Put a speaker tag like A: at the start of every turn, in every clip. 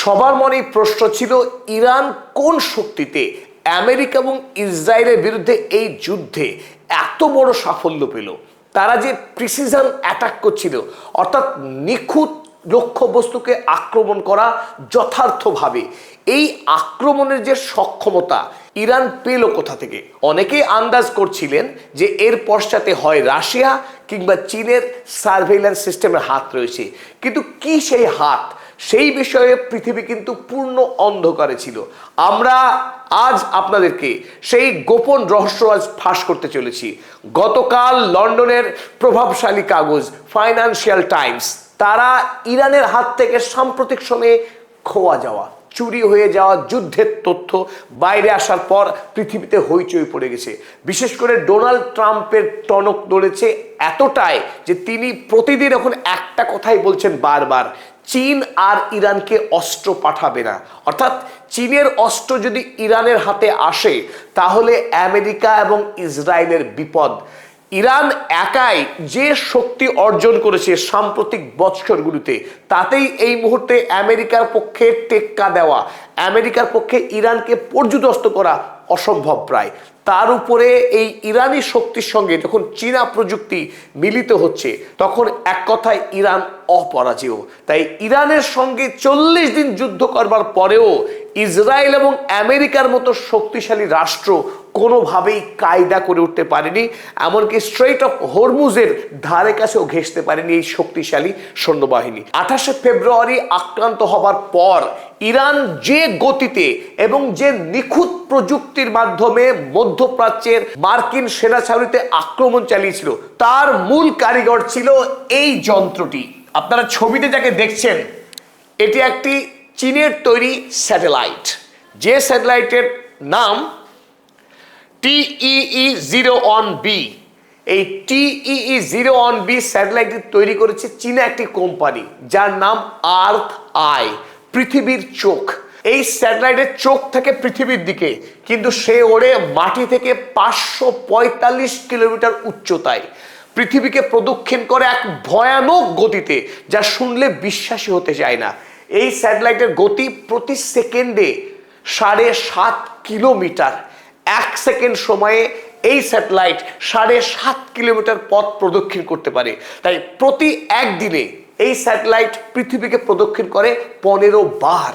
A: সবার মনেই প্রশ্ন ছিল ইরান কোন শক্তিতে আমেরিকা এবং ইসরায়েলের বিরুদ্ধে এই যুদ্ধে এত বড় সাফল্য পেল। তারা যে প্রিসিশন অ্যাটাক করছিল, অর্থাৎ নিখুঁত লক্ষ্যবস্তুকে আক্রমণ করা যথার্থভাবে, এই আক্রমণের যে সক্ষমতা ইরান পেল কোথা থেকে? অনেকেই আন্দাজ করছিলেন যে এর পশ্চাতে হয় রাশিয়া কিংবা চীনের সার্ভেইলেন্স সিস্টেমের হাত রয়েছে, কিন্তু কি সেই হাত, সেই বিষয়ে পৃথিবী কিন্তু পূর্ণ অন্ধকারে ছিল। আমরা আজ আপনাদেরকে সেই গোপন রহস্য আজ ফাঁস করতে চলেছি। গতকাল লন্ডনের প্রভাবশালী কাগজ ফাইন্যান্সিয়াল টাইমস তারা ইরানের হাত থেকে সাম্প্রতিক সময়ে খোয়া যাওয়া, চুরি হয়ে যাওয়া যুদ্ধের তথ্য বাইরে আসার পর পৃথিবীতে হইচই পড়ে গেছে। বিশেষ করে ডোনাল্ড ট্রাম্পের টনক নড়েছে এতটাই যে তিনি প্রতিদিন এখন একটা কথাই বলছেন বারবার, চীন আর ইরানকে অস্ত্র পাঠাবে না। অর্থাৎ চীনের অস্ত্র যদি ইরানের হাতে আসে তাহলে আমেরিকা এবং ইসরায়েলের বিপদ। ইরান একাই যে শক্তি অর্জন করেছে সাম্প্রতিক বৎসরগুলোতে, তাতেই এই মুহূর্তে আমেরিকার পক্ষে টেক্কা দেওয়া, আমেরিকার পক্ষে ইরানকে পর্যুদস্ত করা অসম্ভব প্রায়। তার উপরে এই ইরানি শক্তির সঙ্গে যখন চীনা প্রযুক্তি মিলিত হচ্ছে তখন এক কথায় ইরান অপরাজেয়। তাই ইরানের সঙ্গে 40 দিন যুদ্ধ করবার পরেও ইসরায়েল এবং আমেরিকার মতো শক্তিশালী রাষ্ট্র কোনোভাবেই কায়দা করে উঠতে পারেনি, এমনকি স্ট্রেইট অফ হরমুজের ধারে কাছেও ঘেঁষতে পারেনি এই শক্তিশালী সৈন্যবাহিনী। 28 ফেব্রুয়ারি আক্রান্ত হবার পর ইরান যে গতিতে এবং যে নিখুঁত প্রযুক্তির মাধ্যমে মধ্যপ্রাচ্যের মার্কিন সেনা ছাউনিতে আক্রমণ চালিয়েছিল তার মূল কারিগর ছিল এই যন্ত্রটি। আপনারা ছবিতে যাকে দেখছেন এটি একটি চীনের তৈরি স্যাটেলাইট, যে স্যাটেলাইটের নাম TEE-01B। এই TEE-01B স্যাটেলাইটটি তৈরি করেছে চীনা একটি কোম্পানি যার নাম আর্থ আই, পৃথিবীর চোখ। এই স্যাটেলাইটের চোখ থাকে পৃথিবীর দিকে, কিন্তু সে ওড়ে মাটি থেকে 545 কিলোমিটার উচ্চতায়, পৃথিবীকে প্রদক্ষিণ করে এক ভয়ানক গতিতে, যা শুনলে বিশ্বাসই হতে চায় না। এই স্যাটেলাইটের গতি প্রতি সেকেন্ডে 7.5 কিলোমিটার। 1 সেকেন্ড সময়ে এই স্যাটেলাইট 7.5 কিলোমিটার পথ প্রদক্ষিণ করতে পারে। তাই প্রতি একদিনে এই স্যাটেলাইট পৃথিবীকে প্রদক্ষিণ করে 15 বার,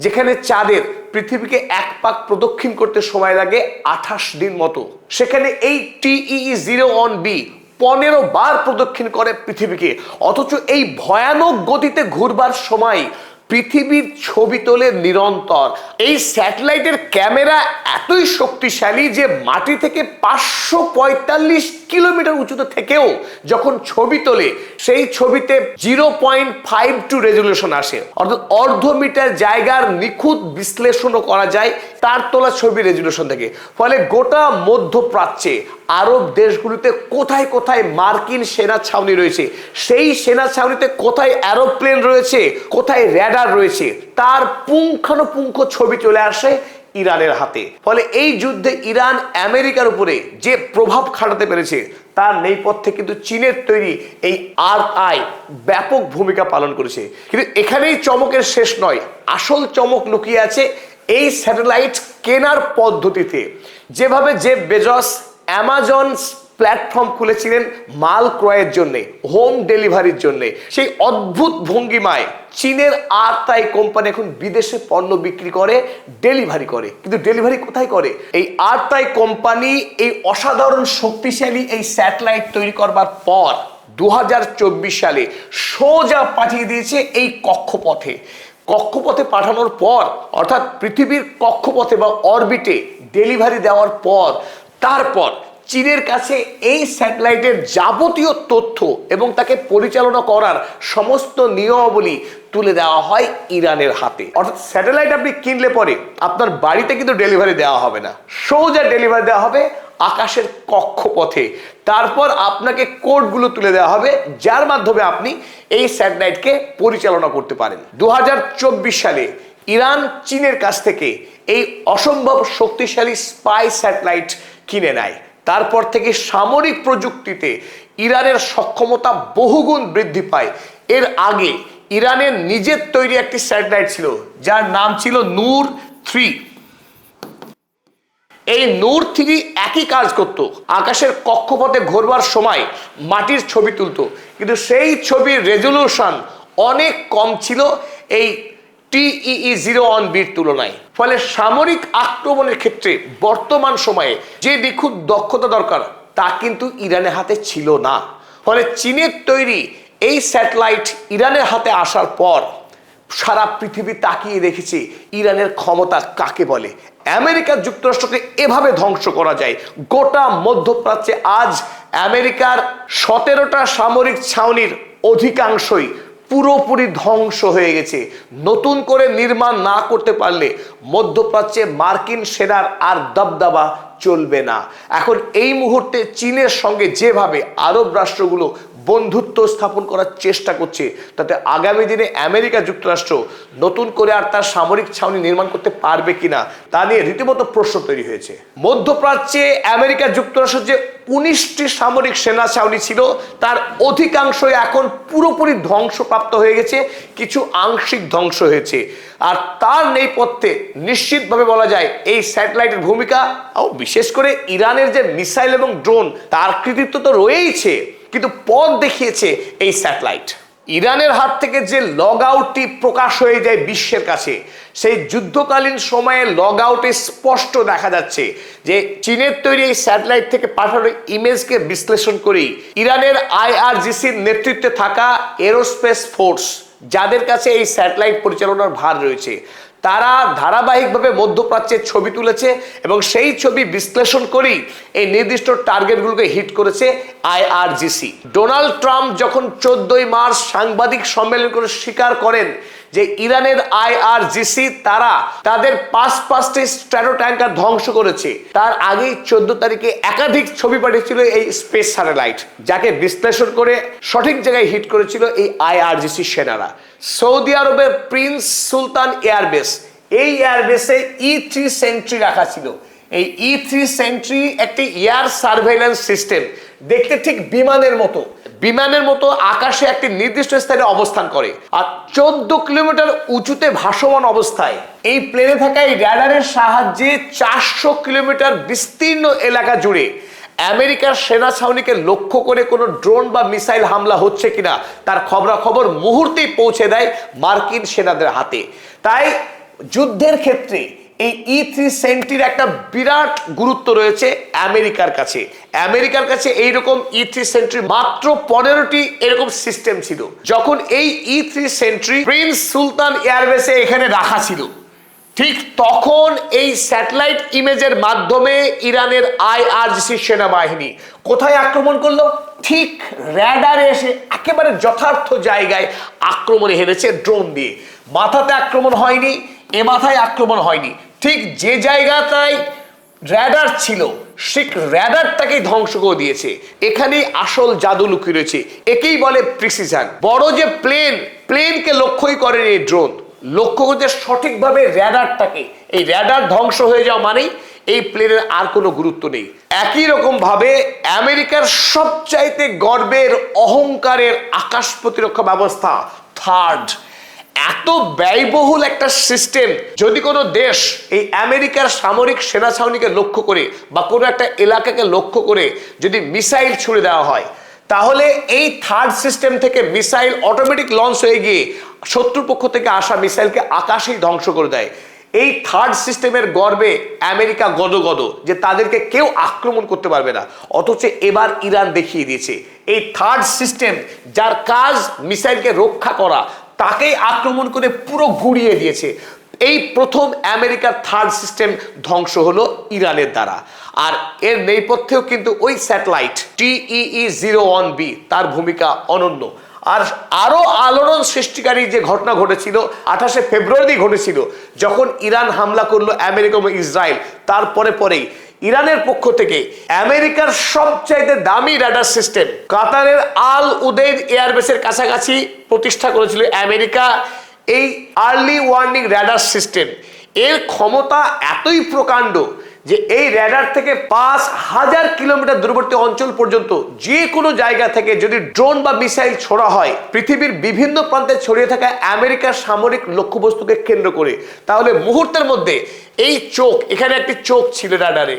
A: যেখানে চাঁদের পৃথিবীকে এক পাক প্রদক্ষিণ করতে সময় লাগে 28 দিন মতো, সেখানে এই TEE-01B 15 বার প্রদক্ষিণ করে পৃথিবীকে। অথচ এই ভয়ানক গতিতে ঘুরবার সময় পৃথিবীর ছবি তোলে নিরন্তর। এই স্যাটেলাইটের ক্যামেরা এতই শক্তিশালী যে মাটি থেকে 545 কিলোমিটার উঁচুতে থেকেও যখন ছবি তোলে সেই ছবিতে 0.52 রেজলিউশন আসে, অর্থাৎ অর্ধ মিটার জায়গার নিখুঁত বিশ্লেষণও করা যায় তার তোলা ছবি রেজলিউশন থেকে। ফলে গোটা মধ্যপ্রাচ্যে আরব দেশগুলিতে কোথায় কোথায় মার্কিন সেনা ছাউনি রয়েছে, সেই সেনা ছাউনিতে কোথায় অ্যারোপ্লেন রয়েছে, কোথায় র্যাডার রয়েছে, তার পুঙ্খানুপুঙ্খ ছবি চলে আসে ইরানের হাতে। ফলে এই যুদ্ধে ইরান আমেরিকার উপরে যে প্রভাব খাটাতে পেরেছে তার নেপথ্যে কিন্তু চীনের তৈরি এই আর্থ আই ব্যাপক ভূমিকা পালন করেছে। কিন্তু এখানেই চমকের শেষ নয়, আসল চমক লুকিয়ে আছে এই স্যাটেলাইট কেনার পদ্ধতিতে। যেভাবে জেফ বেজস অ্যামাজন প্ল্যাটফর্ম খুলেছিলেন মাল ক্রয়ের জন্য, হোম ডেলিভারির জন্য, সেই অদ্ভুত ভঙ্গিমায় চীনের আর্থ আই কোম্পানি এখন বিদেশে পণ্য বিক্রি করে, ডেলিভারি করে। কিন্তু ডেলিভারি কোথায় করে? এই আর্থ আই কোম্পানি এই অসাধারণ শক্তিশালী এই স্যাটেলাইট তৈরি করবার পর 2024 সালে সোজা পাঠিয়ে দিয়েছে এই কক্ষপথে। কক্ষপথে পাঠানোর পর, অর্থাৎ পৃথিবীর কক্ষপথে বা অরবিটে ডেলিভারি দেওয়ার পর, তারপর চীনের কাছে এই স্যাটেলাইটের যাবতীয় তথ্য এবং তাকে পরিচালনা করার সমস্ত নিয়মাবলী তুলে দেওয়া হয় ইরানের হাতে। অর্থাৎ স্যাটেলাইট আপনি কিনলে পরে আপনার বাড়িতে কিন্তু ডেলিভারি দেওয়া হবে না, সোজা ডেলিভারি দেওয়া হবে আকাশের কক্ষপথে। তারপর আপনাকে কোডগুলো তুলে দেওয়া হবে যার মাধ্যমে আপনি এই স্যাটেলাইটকে পরিচালনা করতে পারেন। 2024 সালে ইরান চীনের কাছ থেকে এই অসম্ভব শক্তিশালী স্পাই স্যাটেলাইট কিনে নেয়। তারপর থেকে সামরিক প্রযুক্তিতে ইরানের সক্ষমতা বহুগুণ বৃদ্ধি পায়। এর আগে ইরানের নিজের তৈরি একটি স্যাটেলাইট ছিল যার নাম ছিল নূর 3। এই নূর 3 একই কাজ করত, আকাশের কক্ষপথে ঘোরবার সময় মাটির ছবি তুলতো, কিন্তু সেই ছবির রেজলিউশন অনেক কম ছিল এই TEE-01B'র তুলনায়। ফলে সামরিক আক্রমণের ক্ষেত্রে বর্তমান সময়ে যে নিখুঁত দক্ষতা দরকার তা কিন্তু ইরানের হাতে ছিল না। ফলে চীনের তৈরি এই স্যাটেলাইট ইরানের হাতে আসার পর সারা পৃথিবী তাকিয়ে দেখেছে ইরানের ক্ষমতা কাকে বলে। আমেরিকা যুক্তরাষ্ট্রকে এভাবে ধ্বংস করা যায়। গোটা মধ্যপ্রাচ্যে আজ আমেরিকার 17টা সামরিক ছাউনির অধিকাংশই পুরোপুরি ধ্বংস হয়ে গেছে। নতুন করে নির্মাণ না করতে পারলে মধ্যপ্রাচ্যে মার্কিন সেনার আর দবদবা চলবে না। এখন এই মুহূর্তে চীনের সঙ্গে যেভাবে আরব রাষ্ট্রগুলো বন্ধুত্ব স্থাপন করার চেষ্টা করছে, তাতে আগামী দিনে আমেরিকা যুক্তরাষ্ট্র নতুন করে আর তার সামরিক ছাউনি নির্মাণ করতে পারবে কিনা তা নিয়ে রীতিমতো প্রশ্ন তৈরি হয়েছে। মধ্যপ্রাচ্যে আমেরিকা যুক্তরাষ্ট্রের যে 19টি সামরিক সেনা ছাউনি ছিল তার অধিকাংশই এখন পুরোপুরি ধ্বংসপ্রাপ্ত হয়ে গেছে, কিছু আংশিক ধ্বংস হয়েছে। আর তার নেপথ্যে নিশ্চিতভাবে বলা যায় এই স্যাটেলাইটের ভূমিকা, বিশেষ করে ইরানের যে মিসাইল এবং ড্রোন তার কৃতিত্ব তো রয়েইছে, কিন্তু পথ দেখিয়েছে এই স্যাটেলাইট। ইরানের হাত থেকে যে লগ আউটটি প্রকাশ হয়ে যায় বিশ্বের কাছে, সেই যুদ্ধকালীন সময়ে লগ আউটে স্পষ্ট দেখা যাচ্ছে যে চীনের তৈরি এই স্যাটেলাইট থেকে পাঠানো ইমেজকে বিশ্লেষণ করেই ইরানের IRGCর নেতৃত্বে থাকা এরোস্পেস ফোর্স, যাদের কাছে এই স্যাটেলাইট পরিচালনার ভার রয়েছে, তারা ধারাবাহিকভাবে মধ্যপ্রাচ্যের ছবি তুলেছে এবং সেই ছবি বিশ্লেষণ করেই এই নির্দিষ্ট টার্গেটগুলোকে হিট করেছে IRGC। ডোনাল্ড ট্রাম্প যখন 14ই মার্চ সাংবাদিক সম্মেলন করে স্বীকার করেন যে ইরানের IRGC তারা তাদের 5টি স্ট্র্যাটো ট্যাঙ্কার ধ্বংস করেছে, তার আগেই 14 তারিখে একাধিক ছবি পাঠিয়েছিল এই স্পেস স্যাটেলাইট, যাকে বিশ্লেষণ করে সঠিক জায়গায় হিট করেছিল এই IRGC সেনারা। সৌদি আরবের প্রিন্স সুলতান এয়ারবেস, এই এয়ারবেসে E3 সেন্ট্রি রাখা ছিল। এই E3 সেন্ট্রি একটি এয়ার সার্ভেইলেন্স সিস্টেম, দেখতে ঠিক বিমানের মতো আকাশে একটি নির্দিষ্ট স্থানে অবস্থান করে, আর 14 কিলোমিটার উঁচুতে ভাসমান অবস্থায় এই প্লেনে থাকা এই র্যাডারের সাহায্যে 400 কিলোমিটার বিস্তীর্ণ এলাকা জুড়ে আমেরিকার সেনা ছাউনিকে লক্ষ্য করে কোনো ড্রোন বা মিসাইল হামলা হচ্ছে কিনা তার খবরাখবর মুহূর্তেই পৌঁছে দেয় মার্কিন সেনাদের হাতে। তাই যুদ্ধের ক্ষেত্রে এই E3 সেন্ট্রির একটা বিরাট গুরুত্ব রয়েছে আমেরিকার কাছে। এইরকম E3 সেন্ট্রি মাত্র 15টি এরকম সিস্টেম ছিল। যখন এই E3 সেন্ট্রি প্রিন্স সুলতান এয়ারবেসে এখানে রাখা ছিল, ঠিক তখন এই স্যাটেলাইট ইমেজের মাধ্যমে ইরানের IRGC সেনাবাহিনী কোথায় আক্রমণ করলো? ঠিক র্যাডারে এসে একেবারে যথার্থ জায়গায় আক্রমণে হেরেছে ড্রোন দিয়ে। মাথাতে আক্রমণ হয়নি, এ মাথায় আক্রমণ হয়নি, ঠিক যে জায়গাটায় র্যাডার ছিল ঠিক র্যাডারটাকেই ধ্বংস করে দিয়েছে। এখানেই আসল জাদু লুকিয়ে রয়েছে, একেই বলে প্রিসিশন। বড় যে প্লেনকে লক্ষ্যই করেন এই ড্রোন, লক্ষ্য করতে সঠিকভাবে র্যাডারটাকে, এই র্যাডার ধ্বংস হয়ে যাওয়া মানেই এই প্লেনের আর কোনো গুরুত্ব নেই। একই রকম ভাবে আমেরিকার সবচাইতে গর্বের অহংকারের আকাশ প্রতিরক্ষা ব্যবস্থা থার্ড, এত ব্যয়বহুল একটা সিস্টেম, যদি কোনো দেশ এই আমেরিকার সামরিক সেনা ছাউনিকে লক্ষ্য করে বা কোনো একটা এলাকাকে লক্ষ্য করে যদি মিসাইল ছুড়ে দেওয়া হয়, তাহলে এই থার্ড সিস্টেম থেকে মিসাইল অটোমেটিক লঞ্চ হয়ে গিয়ে শত্রুপক্ষ থেকে আসা মিসাইলকে আকাশেই ধ্বংস করে দেয়। এই থার্ড সিস্টেমের গর্বে আমেরিকা গদগদ যে তাদেরকে কেউ আক্রমণ করতে পারবে না। অথচ এবার ইরান দেখিয়ে দিয়েছে এই থার্ড সিস্টেম, যার কাজ মিসাইলকে রক্ষা করা, তাকেই আক্রমণ করে পুরো গুড়িয়ে দিয়েছে। এই প্রথম আমেরিকার থার্ড সিস্টেম ধ্বংস হলো ইরানের দ্বারা। আর এর নেপথ্যেও কিন্তু ওই স্যাটেলাইট TEE-01B তার ভূমিকা অনন্য। আর আরো আলোড়ন সৃষ্টিকারী যে ঘটনা ঘটেছিল 28শে ফেব্রুয়ারি ঘটেছিল, যখন ইরান হামলা করলো আমেরিকা এবং ইসরায়েল, তারপরে পরেই ইরানের পক্ষ থেকে আমেরিকার সবচাইতে দামি রাডার সিস্টেম কাতারের আল উদেইদ এয়ারবেসের কাছাকাছি প্রতিষ্ঠা করেছিল আমেরিকা এই আর্লি ওয়ার্নিং রাডার সিস্টেম। এর ক্ষমতা এতই প্রকাণ্ড যে এই র্যাডার থেকে 5,000 কিলোমিটার দূরবর্তী অঞ্চল পর্যন্ত যে কোনো জায়গা থেকে যদি ড্রোন বা মিসাইল ছোড়া হয় পৃথিবীর বিভিন্ন প্রান্তে ছড়িয়ে থাকা আমেরিকার সামরিক লক্ষ্যবস্তুকে কেন্দ্র করে, তাহলে মুহূর্তের মধ্যে এই চোখ, এখানে একটি চোখ ছিল রাডারে,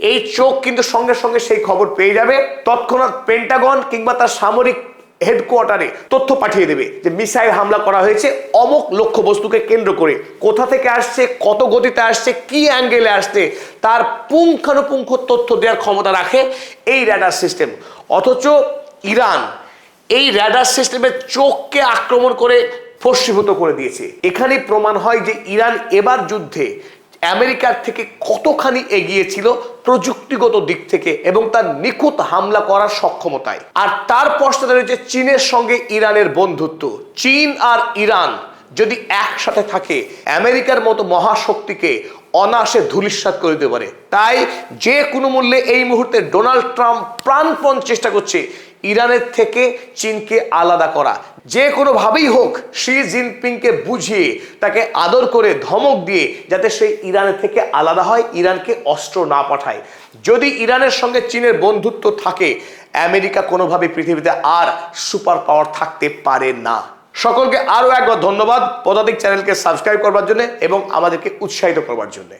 A: এই চোখ কিন্তু সঙ্গে সঙ্গে সেই খবর পেয়ে যাবে, তৎক্ষণাৎ পেন্টাগন কিংবা তার সামরিক হেডকোয়ার্টারে তথ্য পাঠিয়ে দেবে যে মিসাইল হামলা করা হয়েছে অমুক লক্ষ্যবস্তুকে কেন্দ্র করে। কোথা থেকে আসছে, কত গতিতে আসছে, কি অ্যাঙ্গেলে আসছে, তার পুঙ্খানুপুঙ্খ তথ্য দেওয়ার ক্ষমতা রাখে এই র্যাডার সিস্টেম। অথচ ইরান এই র্যাডার সিস্টেমের চোখকে আক্রমণ করে ফস্মীভূত করে দিয়েছে। এখানেই প্রমাণ হয় যে ইরান এবার যুদ্ধে আমেরিকার থেকে কতখানি এগিয়ে ছিল প্রযুক্তিগত দিক থেকে এবং তার নিখুঁত হামলা করার সক্ষমতায়। আর তার পশ্চাতে রয়েছে চীনের সঙ্গে ইরানের বন্ধুত্ব। চীন আর ইরান যদি একসাথে থাকে আমেরিকার মতো মহাশক্তিকে অনায়াসে ধূলিসাৎ করে দিতে পারে। তাই যে কোনো মূল্যে এই মুহূর্তে ডোনাল্ড ট্রাম্প প্রাণপণ চেষ্টা করছে ইরানের থেকে চীনকে আলাদা করা। যে কোনোভাবেই হোক শি জিনপিংকে বুঝিয়ে তাকে আদর করে ধমক দিয়ে যাতে সে ইরানের থেকে আলাদা হয়, ইরানকে অস্ত্র না পাঠায়। যদি ইরানের সঙ্গে চীনের বন্ধুত্ব থাকে আমেরিকা কোনোভাবে পৃথিবীতে আর সুপার পাওয়ার থাকতে পারে না। সকলকে আরো একবার ধন্যবাদ পদাতিক চ্যানেলকে সাবস্ক্রাইব করবার জন্য এবং আমাদেরকে উৎসাহিত করবার জন্য।